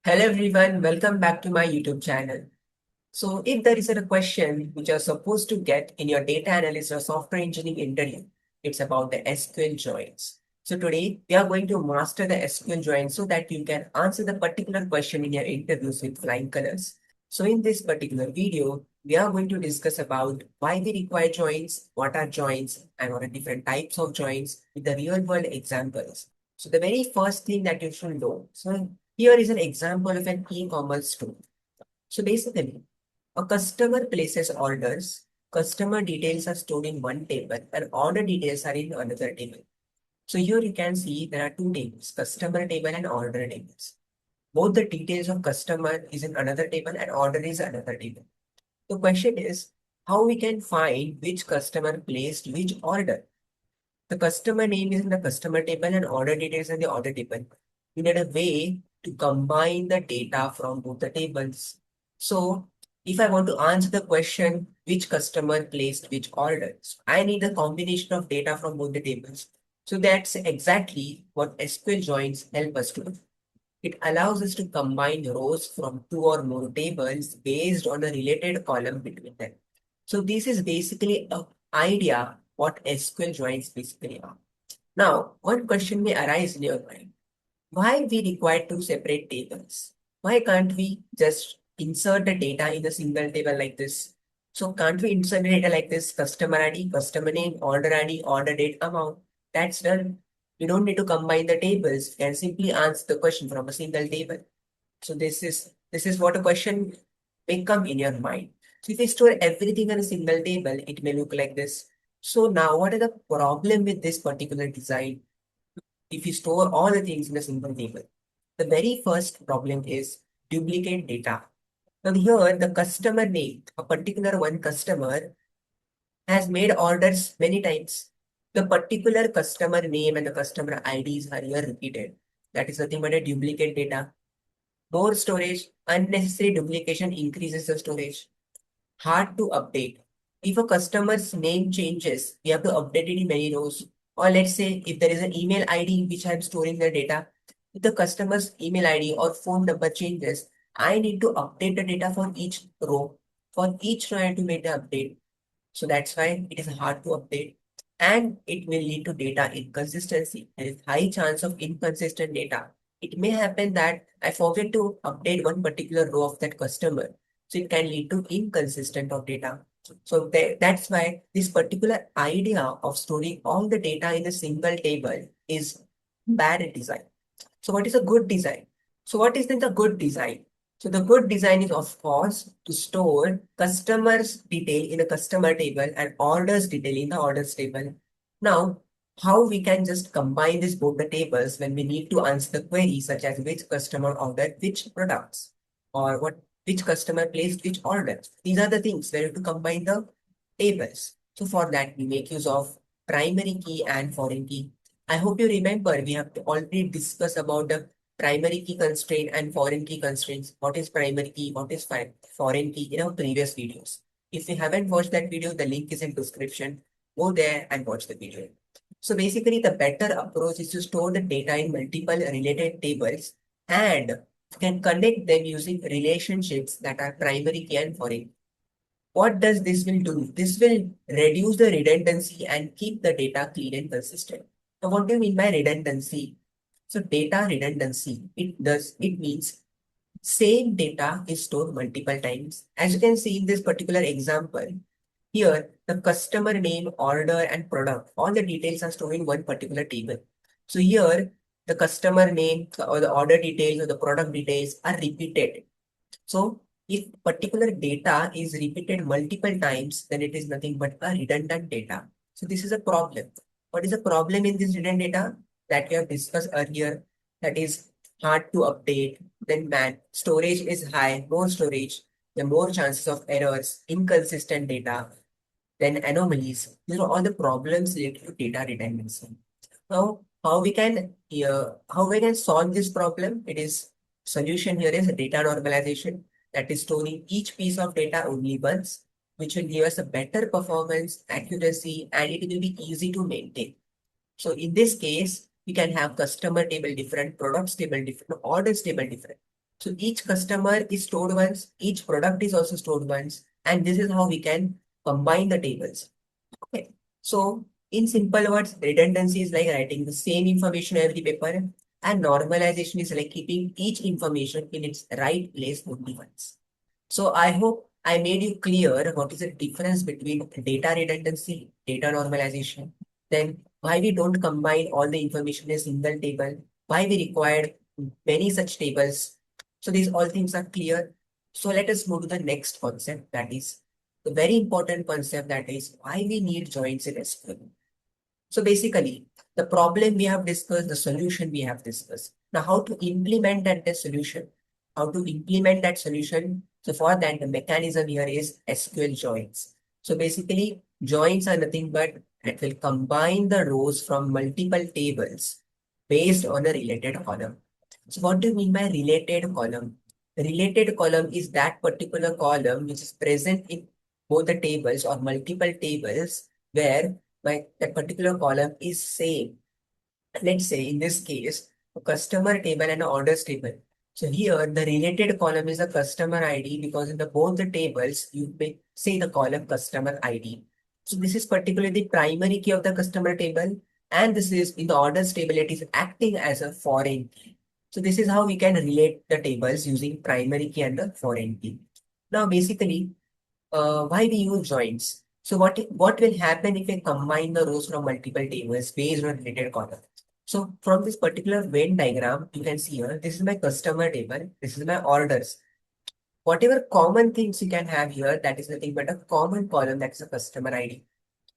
Hello everyone, welcome back to my YouTube channel. So if there is a question which you're supposed to get in your data analyst or software engineering interview, it's about the SQL joins. So today we are going to master the SQL joins so that you can answer the particular question in your interviews with flying colors. So in this particular video, we are going to discuss about why we require joins, what are joins, and what are different types of joins with the real world examples. So the very first thing that you should know. So here is an example of an e-commerce store. So basically, a customer places orders, customer details are stored in one table, and order details are in another table. So here you can see there are two tables, customer table and order tables. Both the details of customer is in another table and order is another table. The question is how we can find which customer placed which order. The customer name is in the customer table and order details in the order table. We need a way to combine the data from both the tables. So if I want to answer the question, which customer placed which orders, I need a combination of data from both the tables. So that's exactly what SQL joins help us to do. It allows us to combine rows from two or more tables based on a related column between them. So this is basically an idea what SQL joins basically are. Now, one question may arise in your mind. Why we require two separate tables? Why can't we just insert the data in a single table like this? So can't we insert the data like this? Customer ID, customer name, order date, amount. That's done. You don't need to combine the tables. You can simply answer the question from a single table. So this is what a question may come in your mind. So if you store everything in a single table, it may look like this. So now what is the problem with this particular design? If you store all the things in a single table, the very first problem is duplicate data. Now here the customer name, a particular one customer has made orders many times. The particular customer name and the customer IDs are here repeated. That is nothing but a duplicate data. More storage, unnecessary duplication increases the storage. Hard to update. If a customer's name changes, we have to update it in many rows. Or let's say if there is an email ID which I'm storing the data, if the customer's email ID or phone number changes, I need to update the data for each row. For each row, I have to make the update. So that's why it is hard to update. And it will lead to data inconsistency. There is high chance of inconsistent data. It may happen that I forget to update one particular row of that customer. So it can lead to inconsistent of data. So that's why this particular idea of storing all the data in a single table is bad design. So what is a good design? So what is then the good design? So the good design is of course to store customers detail in a customer table and orders detail in the orders table. Now, how we can just combine these both the tables when we need to answer the query such as which customer ordered which products or which customer placed which orders. These are the things where you have to combine the tables. So for that we make use of primary key and foreign key. I hope you remember we have already discussed about the primary key constraint and foreign key constraints. What is primary key? What is foreign key in our previous videos? If you haven't watched that video, the link is in description. Go there and watch the video. So basically, the better approach is to store the data in multiple related tables and can connect them using relationships that are primary key and foreign. What does this will do? This will reduce the redundancy and keep the data clean and consistent. Now, what do you mean by redundancy? So data redundancy, it means same data is stored multiple times. As you can see in this particular example, here the customer name, order, and product, all the details are stored in one particular table. So here the customer name or the order details or the product details are repeated. So if particular data is repeated multiple times, then it is nothing but a redundant data. So this is a problem. What is the problem in this redundant data that we have discussed earlier? That is hard to update. Then man, storage is high, more storage, the more chances of errors, inconsistent data, then anomalies. These are all the problems related to data redundancy. Now, how we can solve this problem? It is solution here is data normalization, that is storing each piece of data only once, which will give us a better performance, accuracy, and it will be easy to maintain. So in this case, we can have customer table different, products table different, orders table different. So each customer is stored once, each product is also stored once, and this is how we can combine the tables. Okay. So in simple words, redundancy is like writing the same information every paper, and normalization is like keeping each information in its right place only once. So I hope I made you clear what is the difference between data redundancy, data normalization, then why we don't combine all the information in a single table, why we required many such tables. So these all things are clear. So let us move to the next concept, that is the very important concept, that is why we need joins in SQL. So basically, the problem we have discussed, the solution we have discussed. Now, how to implement that solution? How to implement that solution? So for that, the mechanism here is SQL joins. So basically, joins are nothing but it will combine the rows from multiple tables based on a related column. So what do you mean by related column? The related column is that particular column which is present in both the tables or multiple tables where that particular column is same. Let's say in this case, a customer table and an orders table. So here the related column is a customer ID because in the both the tables you may say the column customer ID. So this is particularly the primary key of the customer table, and this is in the orders table it is acting as a foreign key. So this is how we can relate the tables using primary key and the foreign key. Now basically why we use joins. So what will happen if I combine the rows from multiple tables based on related column? So from this particular Venn diagram, you can see here, this is my customer table, this is my orders. Whatever common things you can have here, that is nothing but a common column, that is a customer ID.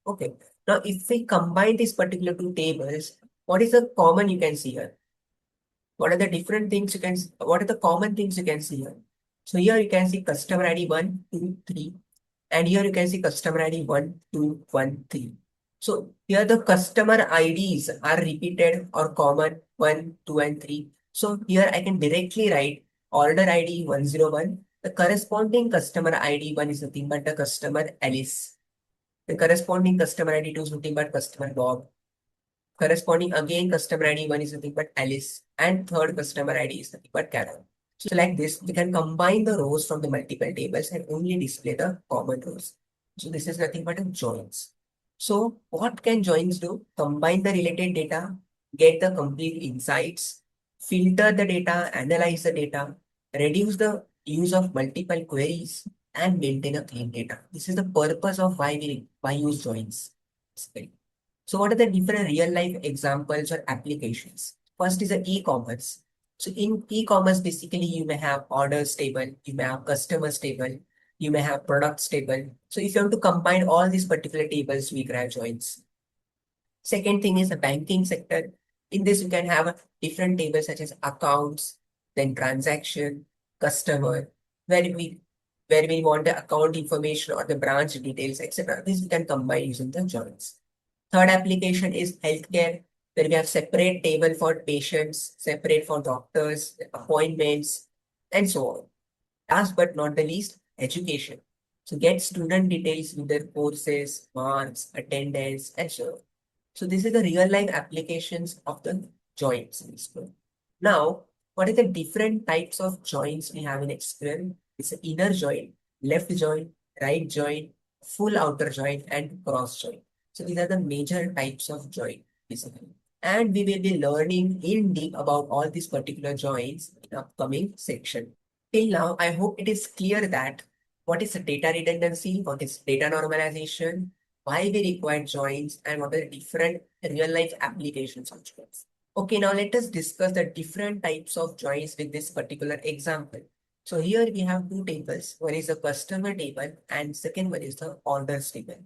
Okay. Now, if we combine these particular two tables, what is the common you can see here? What are the different things you can, what are the common things you can see here? So here you can see customer ID 1, 2, 3. And here you can see customer ID 1, 2, 1, 3. So here the customer IDs are repeated or common 1, 2, and 3. So here I can directly write order ID 101. The corresponding customer ID 1 is nothing but the customer Alice. The corresponding customer ID 2 is nothing but customer Bob. Corresponding again customer ID 1 is nothing but Alice. And third customer ID is nothing but Carol. So like this, we can combine the rows from the multiple tables and only display the common rows. So this is nothing but a joins. So what can joins do? Combine the related data, get the complete insights, filter the data, analyze the data, reduce the use of multiple queries, and maintain a clean data. This is the purpose of why use joins. So what are the different real life examples or applications? First is the e-commerce. So in e-commerce, basically you may have orders table, you may have customers table, you may have products table. So if you have to combine all these particular tables, we grab joins. Second thing is the banking sector. In this, you can have a different tables such as accounts, then transaction, customer, where we where we want the account information or the branch details, etc. This we can combine using the joins. Third application is healthcare, where we have separate table for patients, separate for doctors, appointments, and so on. Last but not the least, education. So get student details with their courses, marks, attendance, and so on. So this is the real life applications of the joins in SQL. Now, what are the different types of joins we have in SQL? It's an inner join, left join, right join, full outer join, and cross join. So these are the major types of join, basically. And we will be learning in deep about all these particular joins in upcoming section. Till now, I hope it is clear that what is data redundancy, what is data normalization, why we require joins, and what are the different real-life applications of joins. Okay, now let us discuss the different types of joins with this particular example. So here we have two tables. One is the customer table and second one is the orders table.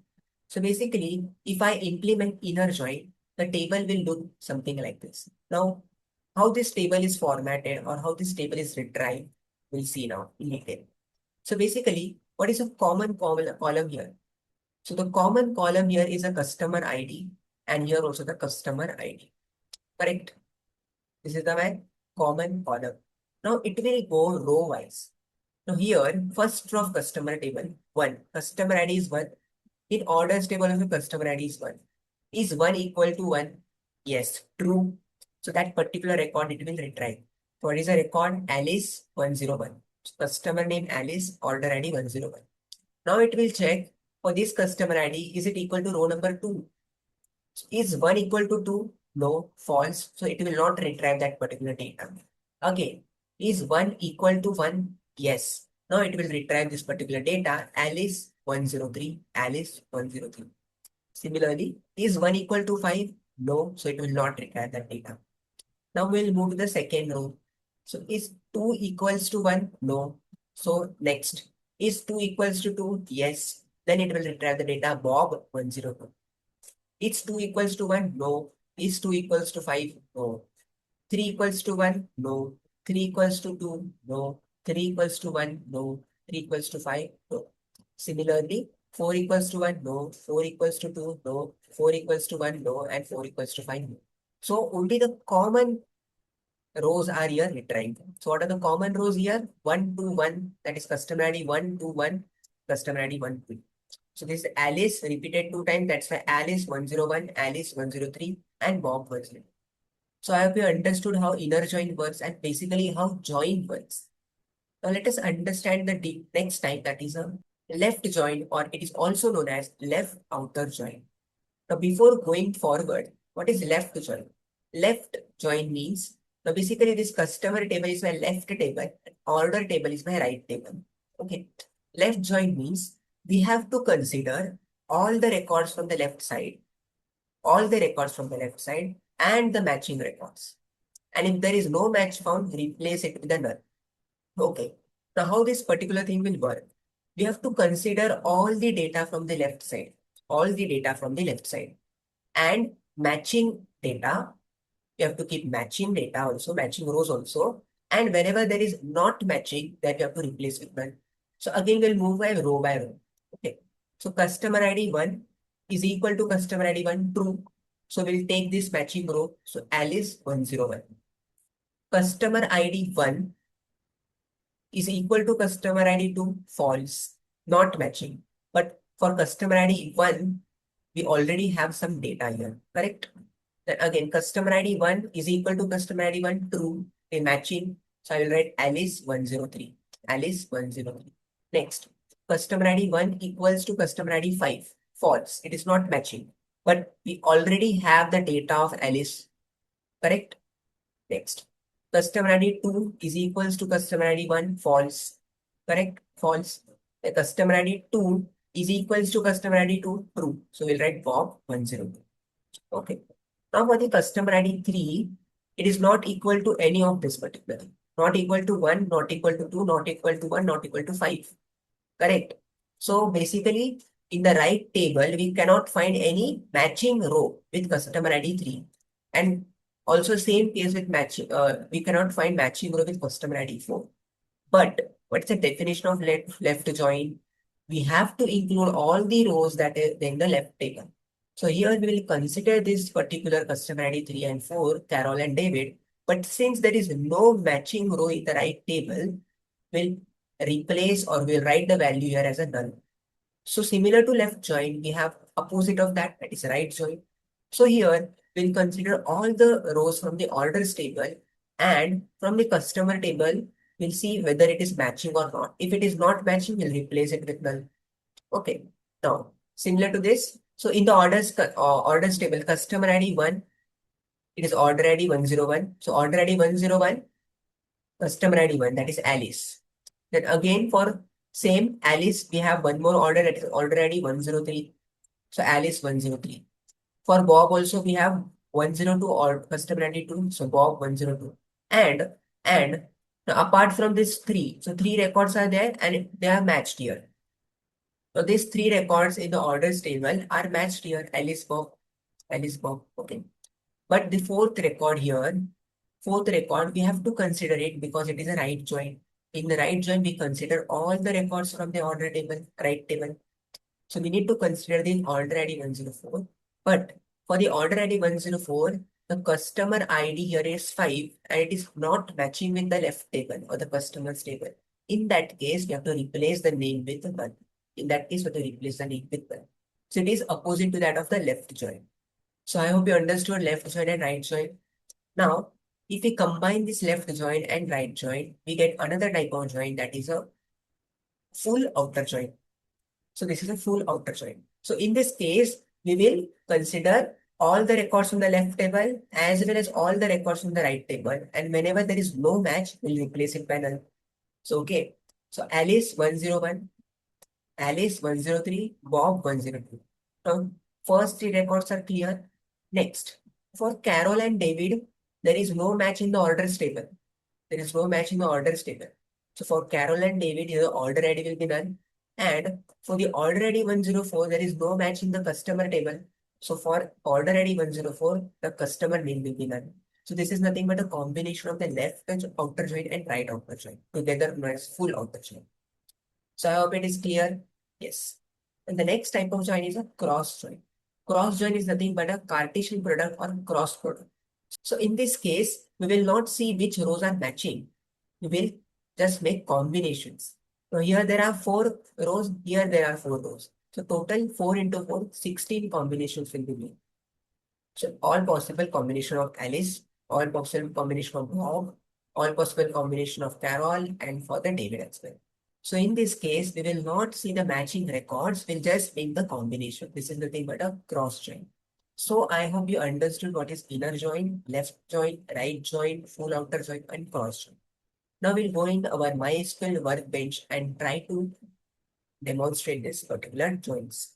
So basically, if I implement inner join, the table will look something like this. Now, how this table is formatted or how this table is retrieved, we'll see now in detail. So basically, what is a common column here? So the common column here is a customer ID and here also the customer ID. Correct? This is the my common column. Now it will go row wise. Now here, first row of customer table, 1. Customer ID is 1. In orders table of the customer ID is 1. Is 1 equal to 1? Yes, true. So that particular record it will retrieve. What is the record? Alice 101. Customer name Alice, order ID 101. Now it will check for this customer ID, is it equal to row number 2? Is 1 equal to 2? No, false. So it will not retrieve that particular data. Again, is 1 equal to 1? Yes. Now it will retrieve this particular data, Alice 103, Alice 103. Similarly, is 1 equal to 5? No, so it will not retrieve that data. Now we'll move to the second row. So is 2 equals to 1? No. So next, is 2 equals to 2? Yes. Then it will retrieve the data Bob 102. Is 2 equals to 1? No. Is 2 equals to 5? No. 3 equals to 1? No. 3 equals to 2? No. 3 equals to 1? No. 3 equals to 5? No. Similarly, 4 equals to 1? No. 4 equals to 2? No. 4 equals to 1? No. And 4 equals to 5? No. So only the common rows are here retrieved. So what are the common rows here? 1, 2, 1. That is customer ID 1, 2, 1. Customer ID 1, 2. So this is Alice repeated 2 times. That's why Alice 101, Alice 103, and Bob 103. So I hope you understood how inner join works and basically how join works. Now let us understand the next type, that is a left join, or it is also known as left outer join. Now before going forward, what is left join? Left join means, now basically this customer table is my left table, order table is my right table. Okay. Left join means we have to consider all the records from the left side, and the matching records. And if there is no match found, replace it with a null. Okay. Now how this particular thing will work? We have to consider all the data from the left side, and matching data. You have to keep matching data also, matching rows also. And whenever there is not matching, that you have to replace with null. So again, we'll move by row. Okay. So customer ID 1 is equal to customer ID 1, true. So we'll take this matching row. So Alice 101. Customer ID 1 is equal to customer ID 2, false, not matching. But for customer ID 1, we already have some data here, correct? Then again, customer ID 1 is equal to customer ID 1, true, a matching. So I will write Alice 103. Alice 103. Next, customer ID 1 equals to customer ID 5. False. It is not matching. But we already have the data of Alice. Correct? Next, customer ID 2 is equals to customer ID 1. False. Correct? False. The customer ID 2 is equals to customer ID 2. True. So we'll write Bob 102. Okay. Now for the customer ID 3, it is not equal to any of this particular. Not equal to 1, not equal to 2, not equal to 1, not equal to 5. Correct. So basically, in the right table, we cannot find any matching row with customer ID 3. And also same case with matching, we cannot find matching row with customer ID 4. But what's the definition of left join? We have to include all the rows that are in the left table. So here we will consider this particular customer ID 3 and 4, Carol and David. But since there is no matching row in the right table, we'll replace or we'll write the value here as a null. So similar to left join, we have opposite of that, that is right join. So here we'll consider all the rows from the orders table, and from the customer table, we'll see whether it is matching or not. If it is not matching, we'll replace it with null. Okay. Now, similar to this, so in the orders table, customer ID 1, it is order ID 101. So order ID 101, customer ID 1, that is Alice. Then again for same Alice, we have one more order, that is order ID 103. So Alice 103. For Bob also we have 102 or customer ID 2. So Bob 102. And now apart from this 3, so 3 records are there and they are matched here. So these 3 records in the orders table are matched here, Alice Bob. Okay. But the fourth record, we have to consider it because it is a right join. In the right join, we consider all the records from the order table, right table. So we need to consider the order ID 104. But for the order ID 104, the customer ID here is 5 and it is not matching with the left table or the customer's table. In that case, we have to replace the name with the 1. In that case, we have to replace the name with 1. So it is opposite to that of the left join. So I hope you understood left join and right join. Now, If we combine this left join and right join, we get another type of join, that is a full outer join. So this is a full outer join. So in this case, we will consider all the records from the left table as well as all the records from the right table. And whenever there is no match, we'll replace it by null. So okay. So Alice 101, Alice 103, Bob 102. Now, first three records are clear. Next, for Carol and David, there is no match in the orders table. There is no match in the orders table. So for Carol and David, the order ID will be none. And for the order ID 104, there is no match in the customer table. So for order ID 104, the customer name will be none. So this is nothing but a combination of the left outer join and right outer join together known as full outer join. So I hope it is clear. Yes. And the next type of join is a cross join. Cross join is nothing but a Cartesian product or cross product. So in this case, we will not see which rows are matching. We will just make combinations. So here there are 4 rows, here there are 4 rows. So total 4 into 4, 16 combinations will be made. So all possible combination of Alice, all possible combination of Bob, all possible combination of Carol, and for the David as well. So in this case, we will not see the matching records, we'll just make the combination. This is nothing but a cross join. So I hope you understood what is inner join, left join, right join, full outer join, and cross join. Now we'll go in our MySQL workbench and try to demonstrate this particular joins.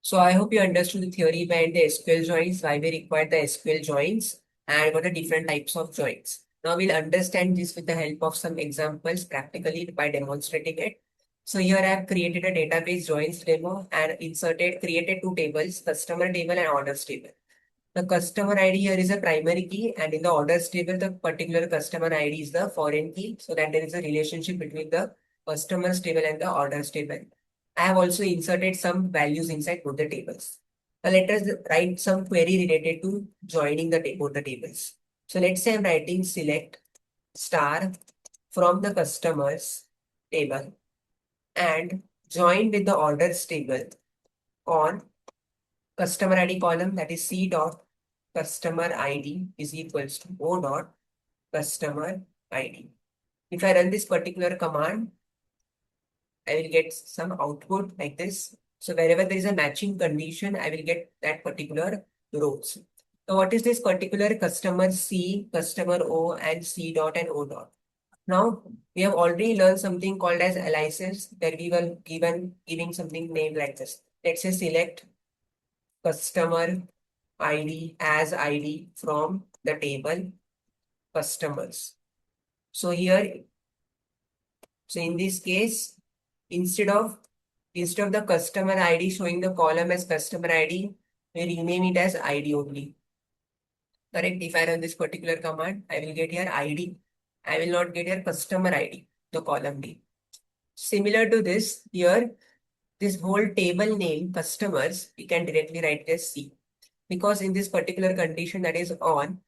So I hope you understood the theory behind the SQL joins, why we require the SQL joins, and what are different types of joins. Now we'll understand this with the help of some examples practically by demonstrating it. So here I have created a database joins demo and created 2 tables, customer table and orders table. The customer ID here is a primary key, and in the orders table, the particular customer ID is the foreign key, so that there is a relationship between the customers table and the orders table. I have also inserted some values inside both the tables. Now let us write some query related to joining both the tables. So let's say I'm writing select star from the customers table and join with the orders table on customer ID column, that is C dot customer ID is equals to O dot customer ID. If I run this particular command, I will get some output like this. So wherever there is a matching condition, I will get that particular rows. So what is this particular customer C, customer O, and C dot and O dot? Now we have already learned something called as aliases, where we were giving something named like this. Let's say select customer ID as ID from the table customers. So here, so in this case, instead of the customer ID showing the column as customer ID, we rename it as ID only. Correct? If I run this particular command, I will get here ID. I will not get here customer ID, the column name. Similar to this, here, this whole table name customers, we can directly write it as C. Because in this particular condition that is on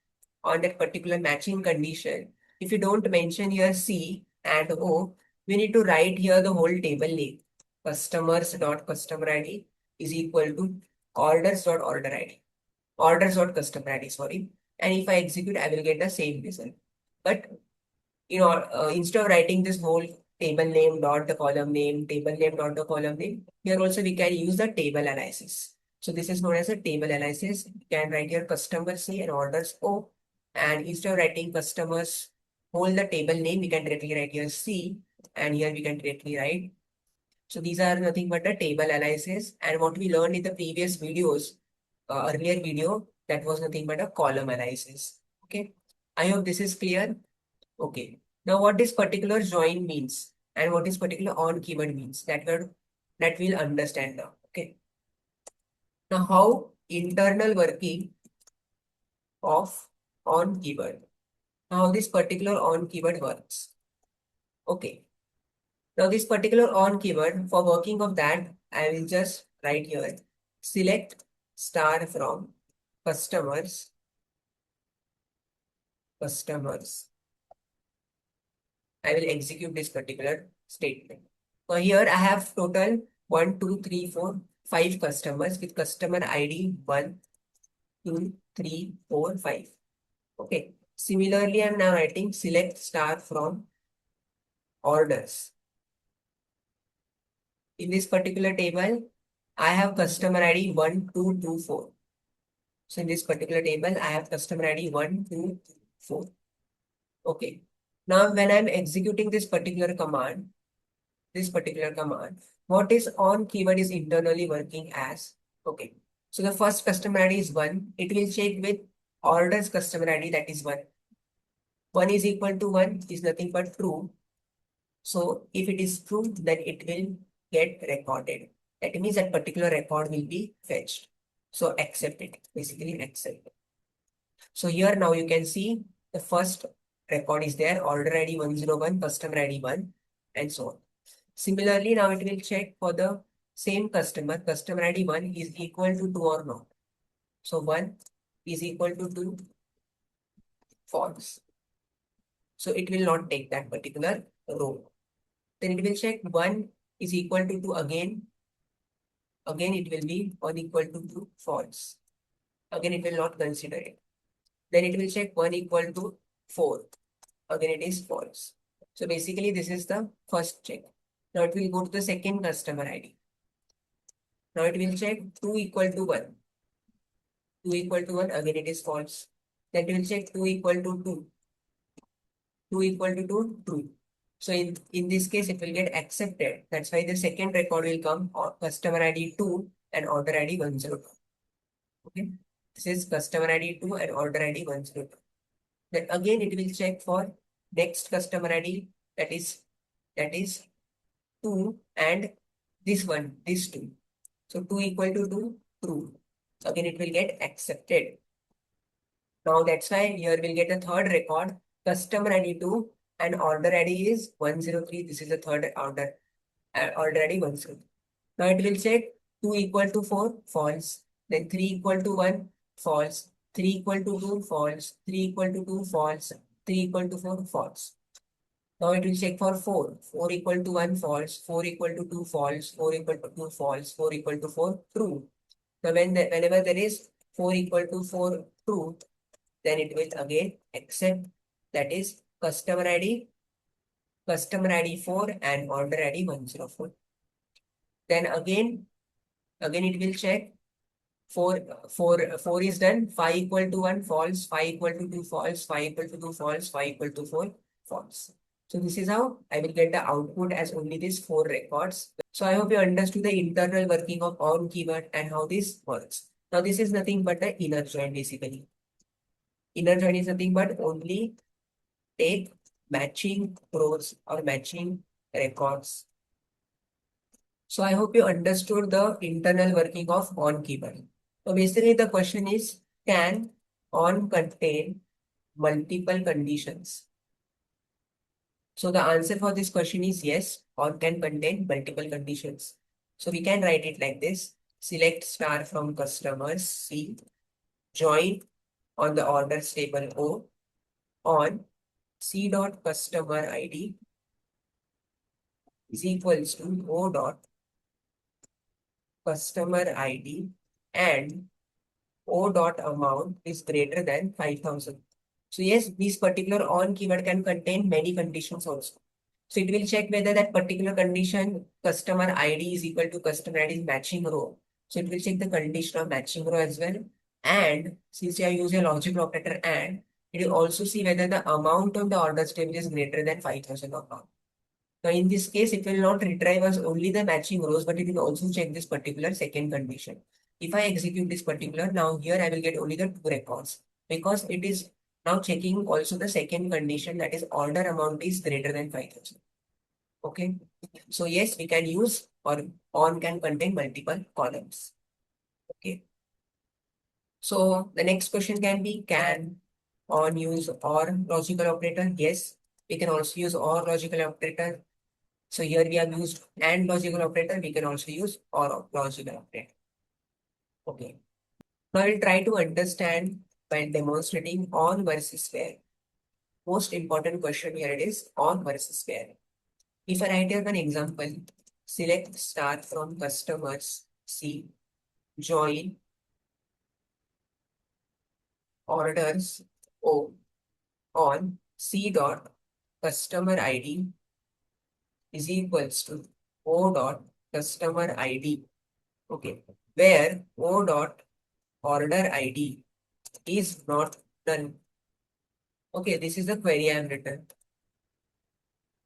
that particular matching condition, if you don't mention here C and O, we need to write here the whole table name. Customers.customer ID is equal to orders.order ID. Orders.customer ID, sorry. And if I execute, I will get the same result. But instead of writing this whole table name dot the column name, table name dot the column name, here also we can use the table aliases. So this is known as a table aliases. You can write here customer C and orders O. And instead of writing customers hold the table name, we can directly write here C. And here we can directly write. So these are nothing but the table aliases. And what we learned in the previous videos, earlier video, that was nothing but a column aliases. Okay. I hope this is clear. Okay. Now what this particular join means and what this particular on keyword means, that we'll understand now. Okay. Now how internal working of on keyword. Now this particular on keyword works. Okay. Now this particular on keyword, for working of that, I will just write here select star from customers. I will execute this particular statement. So here I have total 1, 2, 3, 4, 5 customers with customer ID 1, 2, 3, 4, 5. Okay. Similarly, I'm now writing select star from orders. In this particular table, I have customer ID 1224. So in this particular table, I have customer ID 1224. Okay. Now, when I'm executing this particular command, what is on keyword is internally working as. Okay. So the first customer ID is 1. It will check with orders customer ID, that is 1. 1 is equal to 1 is nothing but true. So if it is true, then it will get recorded. That means that particular record will be fetched. So accept it, basically accept. So here now you can see the first record is there, order ID 101, customer ID 1, and so on. Similarly, now it will check for the same customer ID 1 is equal to 2 or not. So 1 is equal to 2, false. So it will not take that particular row. Then it will check 1 is equal to 2 again. Again, it will be 1 equal to 2, false. Again, it will not consider it. Then it will check 1 equal to 4. Again, it is false. So basically, this is the first check. Now it will go to the second customer ID. Now it will check 2 equal to 1. 2 equal to 1, again it is false. Then it will check 2 equal to 2. 2 equal to 2, true. So in this case, it will get accepted. That's why the second record will come on customer ID 2 and order ID 102. Okay. This is customer ID 2 and order ID 102. Then again, it will check for next customer ID, that is 2 and this one, this 2. So 2 equal to 2, true. Again, it will get accepted. Now that's why here we'll get a third record, customer ID 2 and order ID is 103. This is the third order ID 103. Now it will check 2 equal to 4, false. Then 3 equal to 1, false. 3 equal to 2, false. 3 equal to 2, false. 3 equal to 4, false. Now it will check for 4. 4 equal to 1, false. 4 equal to 2, false. 4 equal to 2, false. 4 equal to 4, true. Now whenever there is 4 equal to 4, true, then it will again accept, that is customer ID 4 and order ID 104. Then again it will check 4 is done, 5 equal to 1, false, 5 equal to 2, false, 5 equal to 2, false, 5 equal to 4, false. So this is how I will get the output as only these 4 records. So I hope you understood the internal working of on keyword and how this works. Now this is nothing but the inner join basically. Inner join is nothing but only take matching rows or matching records. So I hope you understood the internal working of on keyword. So basically the question is, can on contain multiple conditions? So the answer for this question is yes, on can contain multiple conditions. So we can write it like this: select star from customers C, join on the orders table O on C dot customer ID is equals to O dot customer ID and O dot amount is greater than 5,000. So yes, this particular on keyword can contain many conditions also. So it will check whether that particular condition customer ID is equal to customer ID matching row. So it will check the condition of matching row as well. And since you are using a logical operator and, it will also see whether the amount on the orders table is greater than 5,000 or not. Now in this case, it will not retrieve us only the matching rows, but it will also check this particular second condition. If I execute this particular, now here I will get only the 2 records because it is now checking also the second condition, that is order amount is greater than 5,000. Okay. So yes, we can use or on can contain multiple columns. Okay. So the next question can be, can on use or logical operator? Yes, we can also use or logical operator. So here we have used AND logical operator. We can also use OR logical operator. Okay. Now we'll try to understand by demonstrating on versus where. Most important question here it is on versus where. If I write here an example, select star from customers C, join orders O on C dot customer ID is equals to O dot customer ID. Okay, where O dot order ID is not done. Okay, this is the query I have written.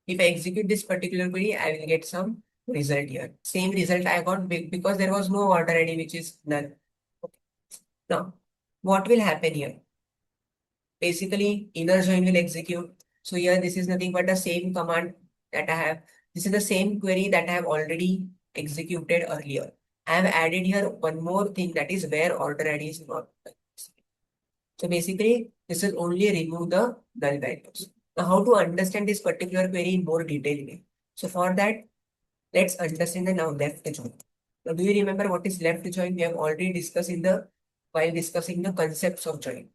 If I execute this particular query, I will get some result here. Same result I got because there was no order ID which is null. Okay. Now, what will happen here? Basically, inner join will execute. So here, this is nothing but the same command that I have. This is the same query that I have already executed earlier. I have added here one more thing, that is where order ID is not. So basically, this will only remove the null values. Now, how to understand this particular query in more detail way? So for that, let's understand the now left join. Now, do you remember what is left join? We have already discussed in the while discussing the concepts of join.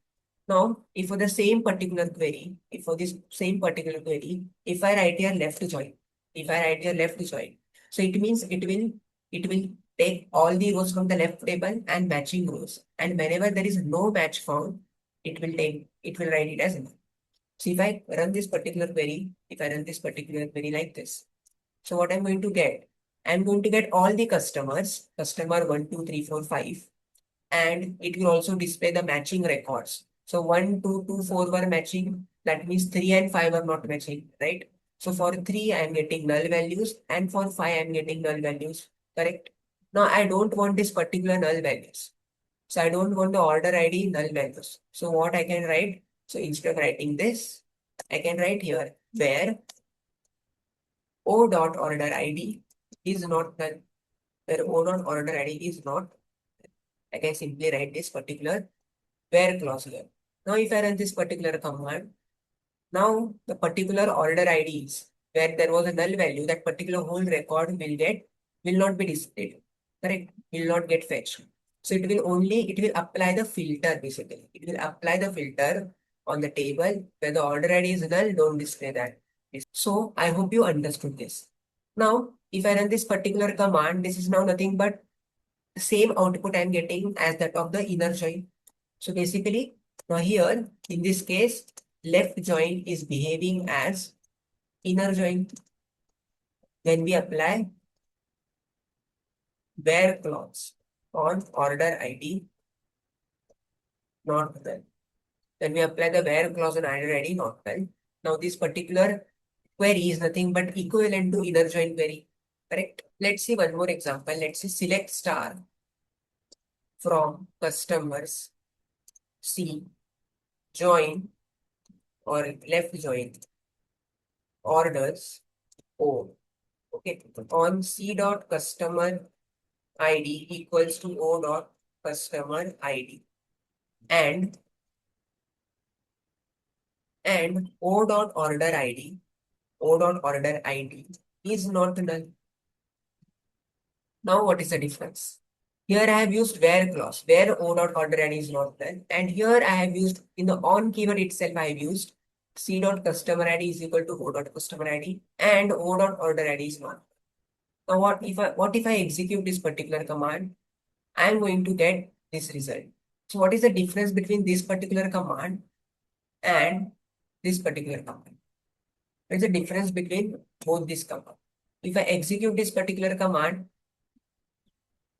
Now, if for the same particular query, if for this same particular query, if I write here left join, if I write here left join, so it means it will take all the rows from the left table and matching rows. And whenever there is no match found, it will write it as null. So if I run this particular query, if I run this particular query like this, so what I'm going to get? I'm going to get all the customers, customer 1, 2, 3, 4, 5, and it will also display the matching records. So 1, 2, 2, 4 were matching. That means 3 and 5 are not matching, right? So for 3, I am getting null values, and for 5, I am getting null values, correct? Now I don't want this particular null values. So I don't want the order ID null values. So what I can write? So instead of writing this, I can write here where O dot order ID is not null. Where O dot order ID is not, I can simply write this particular where clause here. Now if I run this particular command, now the particular order IDs where there was a null value, that particular whole record will not be displayed. Correct? Will not get fetched. So it will apply the filter basically. It will apply the filter on the table where the order ID is null, don't display that. So I hope you understood this. Now, if I run this particular command, this is now nothing but the same output I'm getting as that of the inner join. So basically, now here, in this case, left join is behaving as inner join. Then we apply where clause on order ID, not null. Then we apply the where clause on order ID, not null. Now this particular query is nothing but equivalent to inner join query, correct? Let's see one more example. Let's say select star from customers C join or left join orders O. Okay, on C dot customer ID equals to O dot customer ID and O dot order ID is not null. Now what is the difference? Here I have used where clause, where O dot order ID is not null, and here I have used in the on keyword itself I have used C dot customer ID is equal to O dot customer ID and O dot order ID is not. Now what if I execute this particular command? I am going to get this result. So what is the difference between this particular command and this particular command? What is the difference between both these commands? If I execute this particular command,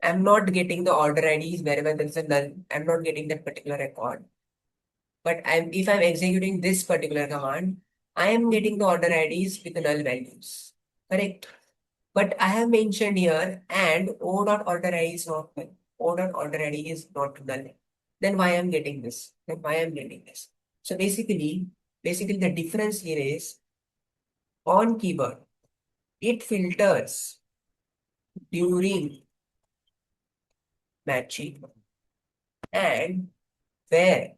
I'm not getting the order IDs wherever there is a null. I'm not getting that particular record. But if I'm executing this particular command, I am getting the order IDs with the null values. Correct? But I have mentioned here and O dot order ID is not null. O dot order ID is not null. Then why I'm getting this? So basically the difference here is on keyword, it filters during matching, and where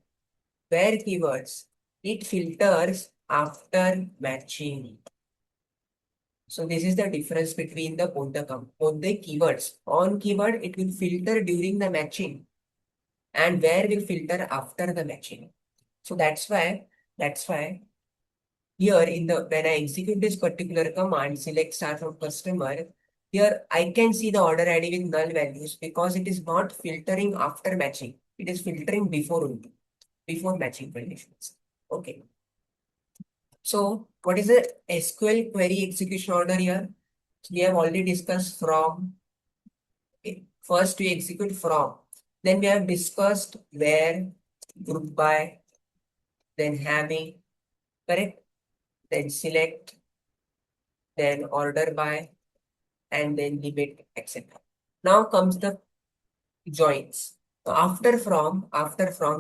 keywords, it filters after matching. So this is the difference between both the keywords. On keyword, it will filter during the matching, and where will filter after the matching. So that's why here when I execute this particular command, select star from customer, here I can see the order ID with null values because it is not filtering after matching. It is filtering before only, before matching conditions. Okay. So what is the SQL query execution order here? We have already discussed from. Okay. First we execute from. Then we have discussed where, group by, then having, correct? Then select, then order by, and then limit, etc. Now comes the joins. So after from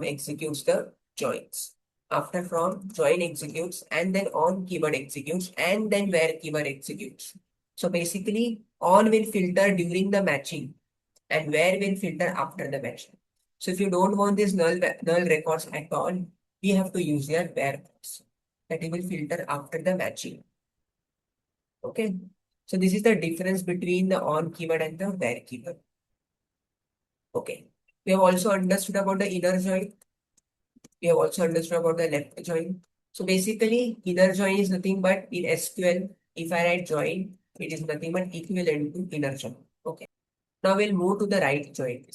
executes the joins. After from join executes and then on keyword executes and then where keyword executes. So basically on will filter during the matching and where will filter after the matching. So if you don't want this null records at all, we have to use your where clause that it will filter after the matching. Okay. So this is the difference between the on keyword and the where keyword. Okay. We have also understood about the inner join. We have also understood about the left join. So basically, inner join is nothing but in SQL, if I write join, it is nothing but equivalent to inner join. Okay. Now we'll move to the right join.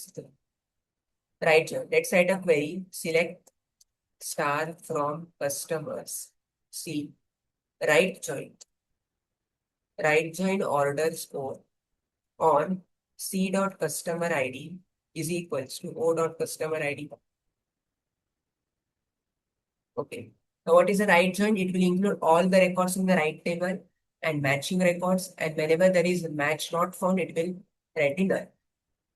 Right join. Let's write a query. Select star from customers. See, right join. Right join order score on c dot customer ID is equals to o dot customer ID. Okay. Now what is a right join? It will include all the records in the right table and matching records. And whenever there is a match not found, it will write in null.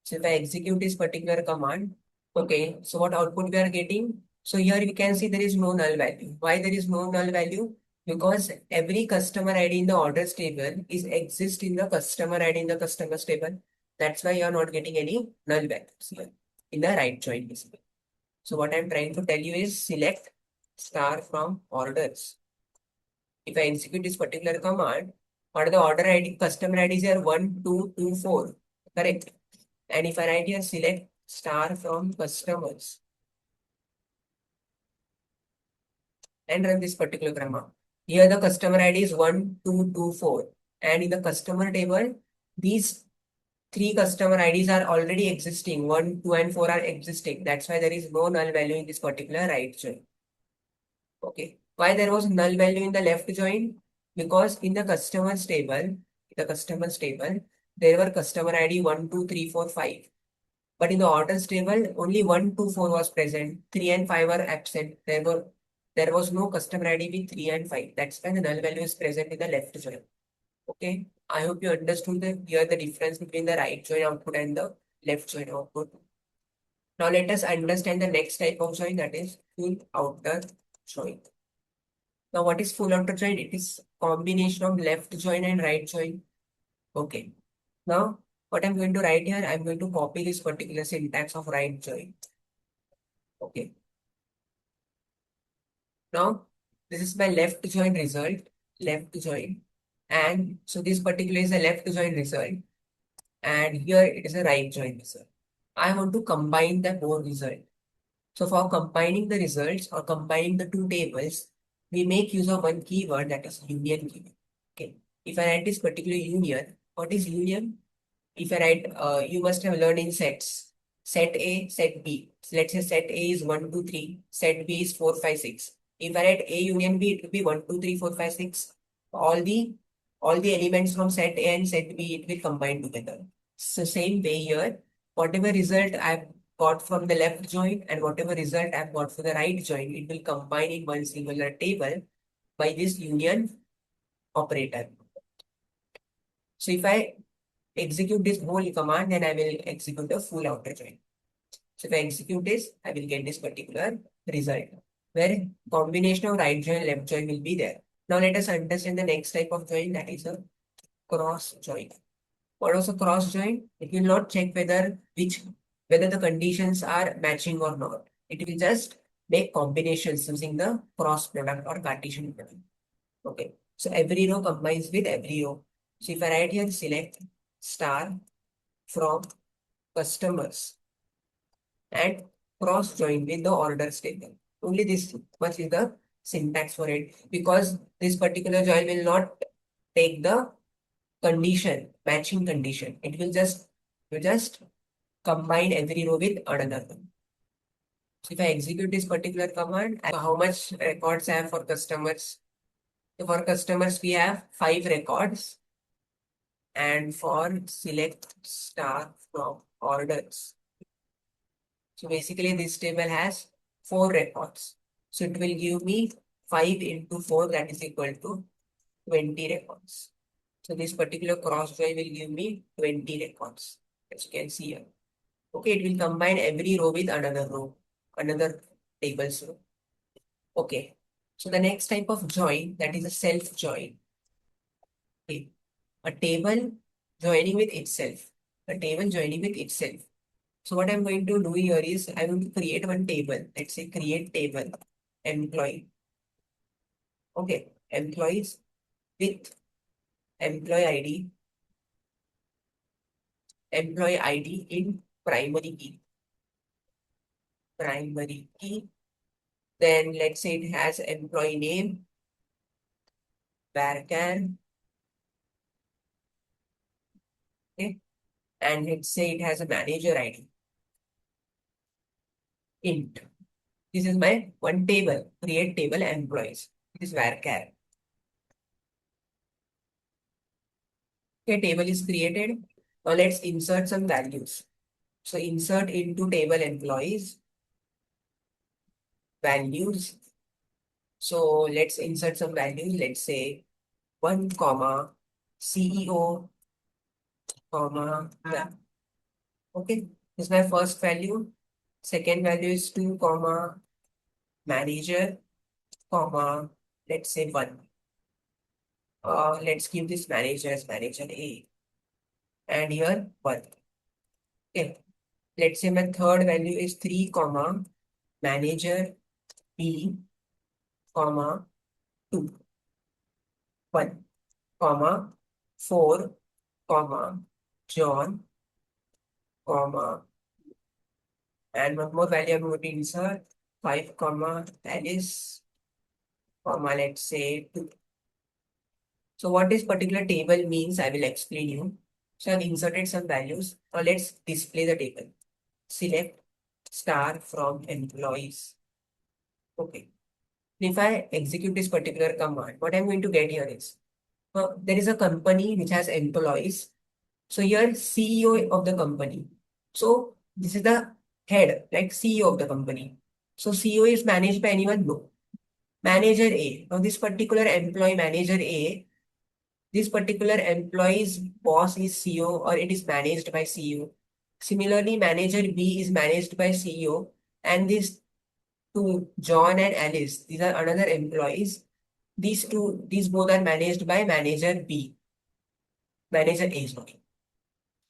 So if I execute this particular command, okay, so what output we are getting? So here we can see there is no null value. Why there is no null value? Because every customer ID in the orders table is exist in the customer ID in the customers table. That's why you are not getting any null values here in the right join basically. So what I'm trying to tell you is select star from orders. If I execute this particular command, what are the order ID, customer IDs are 1, 2, 2, 4. Correct. And if I write here select star from customers and run this particular command. Here the customer ID is 1, 2, 2, 4. And in the customer table, these three customer IDs are already existing. 1, 2, and 4 are existing. That's why there is no null value in this particular right join. Okay. Why there was null value in the left join? Because in the customers table, there were customer ID 1, 2, 3, 4, 5. But in the orders table, only 1, 2, 4 was present. 3 and 5 were absent. There was no customer ID with 3 and 5. That's why the null value is present in the left join. Okay. I hope you understood the difference between the right join output and the left join output. Now let us understand the next type of join, that is full outer join. Now, what is full outer join? It is combination of left join and right join. Okay. Now, what I'm going to write here, I'm going to copy this particular syntax of right join. Okay. Now, this is my left join result, left join. And so this particular is a left join result. And here it is a right join result. I want to combine the both result. So for combining the results or combining the two tables, we make use of one keyword, that is union keyword. Okay. If I write this particular union, what is union? If I write, you must have learned in sets. Set A, set B. So let's say set A is 1, 2, 3. Set B is 4, 5, 6. If I write A union B, it will be 1, 2, 3, 4, 5, 6. All the elements from set A and set B, it will combine together. So same way here, whatever result I've got from the left join and whatever result I've got for the right join, it will combine in one singular table by this union operator. So if I execute this whole command, then I will execute the full outer join. So if I execute this, I will get this particular result where combination of right join and left join will be there. Now let us understand the next type of join, that is a cross join. What was a cross join? It will not check whether the conditions are matching or not. It will just make combinations using the cross product or Cartesian product. Okay. So every row combines with every row. So if I write here select star from customers and cross join with the orders table. Only this much is the syntax for it, because this particular join will not take the matching condition. It will just combine every row with another one. So if I execute this particular command, how much records I have for customers. So for customers, we have 5 records, and for select star from orders. So basically, this table has 4 records. So it will give me 5 into 4, that is equal to 20 records. So this particular cross join will give me 20 records, as you can see here. Okay, it will combine every row with another row, another table's row. Okay. So the next type of join, that is a self join. Okay. A table joining with itself. A table joining with itself. So what I'm going to do here is I'm going to create one table. Let's say create table employee. Okay. Employees with employee ID. Employee ID in primary key. Primary key. Then let's say it has employee name, varchar, okay, and let's say it has a manager ID, int. This is my one table, create table employees. It is varchar. Okay, table is created. Now let's insert some values. So insert into table employees, values. So let's insert some values. Let's say 1, comma, CEO, comma, yeah. Okay, this is my first value. Second value is 2, comma, manager, comma, let's say 1. Let's give this manager as manager A. And here 1. Okay. Let's say my third value is 3, comma, manager B, comma, 2. 1, comma, 4, comma, John, comma, and one more value I'm going to insert 5, comma, Alice, comma, let's say 2. So what this particular table means, I will explain you. So I've inserted some values. Now let's display the table. Select star from employees. Okay. If I execute this particular command, what I'm going to get here is, there is a company which has employees. So here CEO of the company. So this is the head, like CEO of the company. So CEO is managed by anyone? No. Manager A. Now this particular employee, manager A, this particular employee's boss is CEO or it is managed by CEO. Similarly, manager B is managed by CEO, and these two, John and Alice, these are another employees. These both are managed by manager B, manager A, sorry.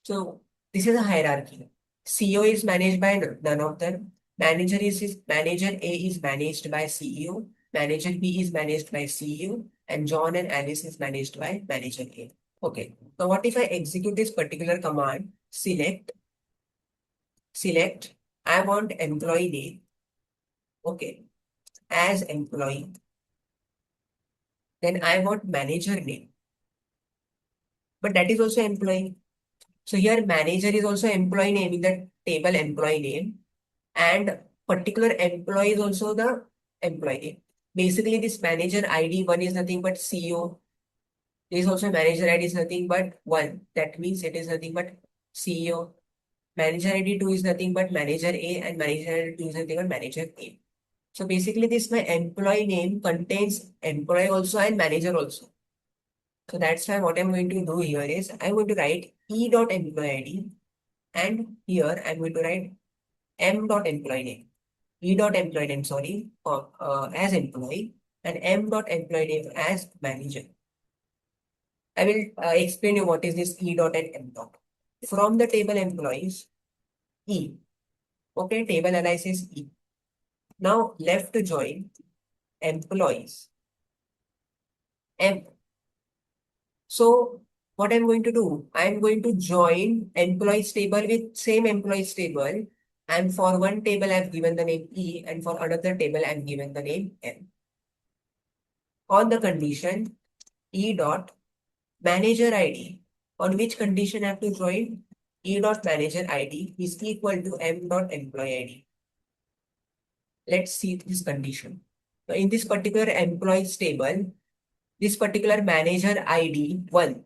So this is a hierarchy. CEO is managed by none of them. Manager A is managed by CEO. Manager B is managed by CEO, and John and Alice is managed by manager A. Okay. Now what if I execute this particular command? Select. I want employee name. Okay. As employee. Then I want manager name. But that is also employee. So here manager is also employee name in the table employee name, and particular employee is also the employee name. Basically, this manager ID 1 is nothing but CEO. There is also manager ID is nothing but 1. That means it is nothing but CEO. Manager ID 2 is nothing but manager A, and manager ID 2 is nothing but manager A. So basically, this my employee name contains employee also and manager also. So that's why what I'm going to do here is I'm going to write e.employee ID, and here I'm going to write m.employee name. E.employee name, sorry, as employee, and m.employee name as manager. I will explain you what is this E dot and M dot. From the table employees, E. Okay, table analysis E. Now left to join employees. M. So what I'm going to do, I'm going to join employees table with same employees table. And for one table, I've given the name E, and for another table, I've given the name M. On the condition E dot manager ID, on which condition I have to join? E dot manager ID is equal to M dot employee ID. Let's see this condition. So in this particular employees table, this particular manager ID 1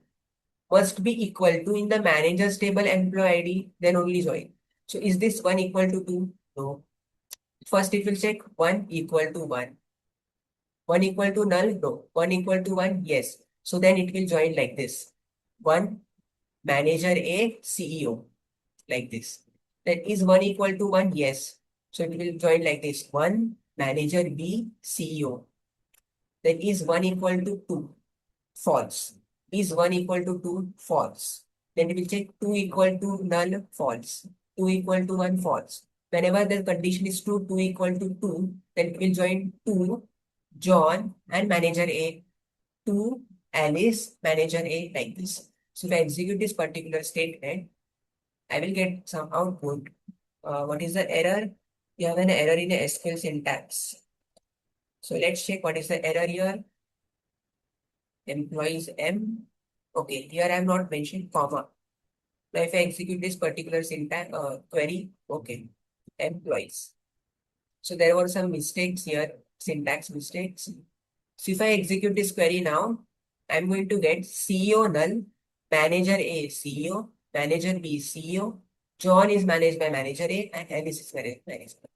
must be equal to in the manager's table employee ID, then only join. So is this 1 equal to 2? No. First it will check 1 equal to 1. 1 equal to null? No. 1 equal to 1? Yes. So then it will join like this. 1 manager A CEO like this. Then is 1 equal to 1? Yes. So it will join like this. 1 manager B CEO. Then is 1 equal to 2? False. Is 1 equal to 2? False. Then we will check 2 equal to null? False. 2 equal to 1? False. Whenever the condition is true, 2 equal to 2, then it will join 2 John and manager A, 2 Alice, manager A, like this. So if I execute this particular statement, I will get some output. What is the error? You have an error in the SQL syntax. So let's check what is the error here. Employees M. Okay, here I have not mentioned comma. Now if I execute this particular syntax query, okay, employees. So there were some mistakes here, syntax mistakes. So if I execute this query now, I'm going to get CEO null, manager A CEO, manager B CEO, John is managed by manager A, and Alice is managed by manager B.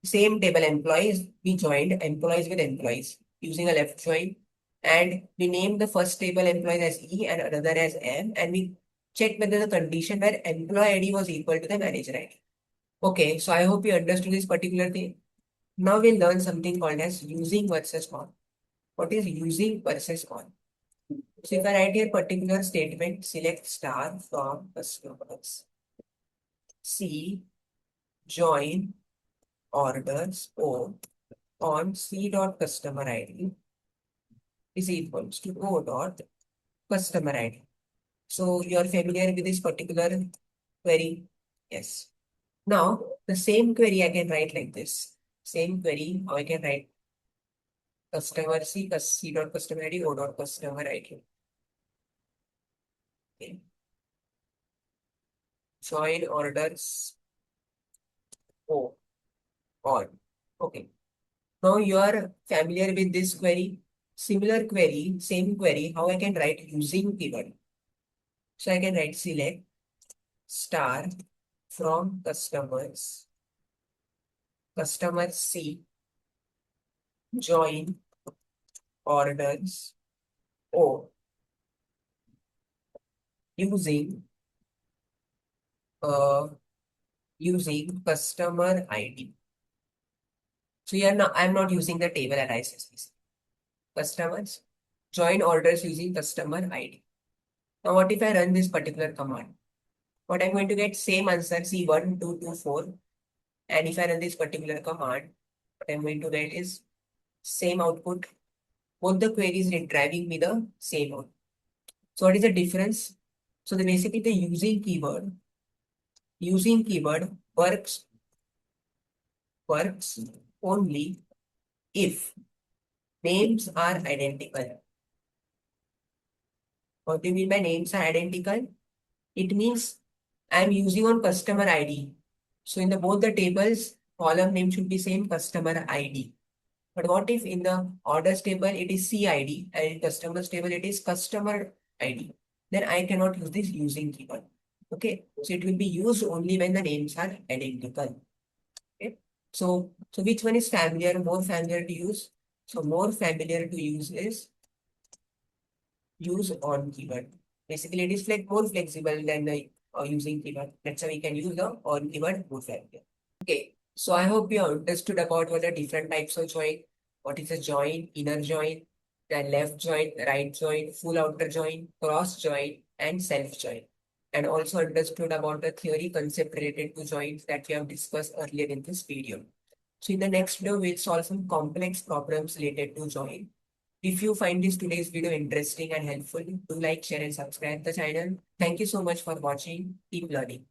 Same table employees, we joined employees with employees using a left join, and we named the first table employees as E and another as M, and we checked whether the condition where employee ID was equal to the manager ID. Okay, so I hope you understood this particular thing. Now we'll learn something called as using versus on. What is using versus on? So if I write here particular statement, select star from customers, C, join orders O on C dot customer ID is equals to O dot customer ID. So you are familiar with this particular query? Yes. Now the same query I can write like this. Same query, how I can write customer C dot customer ID, O dot customer ID. Okay. Join orders O on. Okay. Now you are familiar with this query. Similar query, same query, how I can write using keyword. So I can write select star from customers, customer C, join orders O using using customer ID. So here now I'm not using the table aliases. Customers join orders using customer ID. Now what if I run this particular command? What I'm going to get same answer, see 1, 2, 2, 4. And if I run this particular command, what I'm going to get is same output. Both the queries are driving me the same output. So what is the difference? So basically the using keyword works only if names are identical. What do you mean by names are identical? It means I'm using on customer ID. So in the both the tables, column name should be same customer ID. But what if in the orders table it is CID and in customers table it is customer ID? Then I cannot use this using keyword. Okay, so it will be used only when the names are identical. Okay, so which one is more familiar to use? So more familiar to use is use on keyword. Basically, it is like more flexible than the using keyword. That's why we can use the on keyword more familiar. Okay, so I hope you understood about what are different types of join. What is a join, inner join, then left join, right join, full outer join, cross join, and self join. And also understood about the theory concept related to joins that we have discussed earlier in this video. So in the next video, we'll solve some complex problems related to join. If you find this today's video interesting and helpful, do like, share, and subscribe the channel. Thank you so much for watching. Keep learning.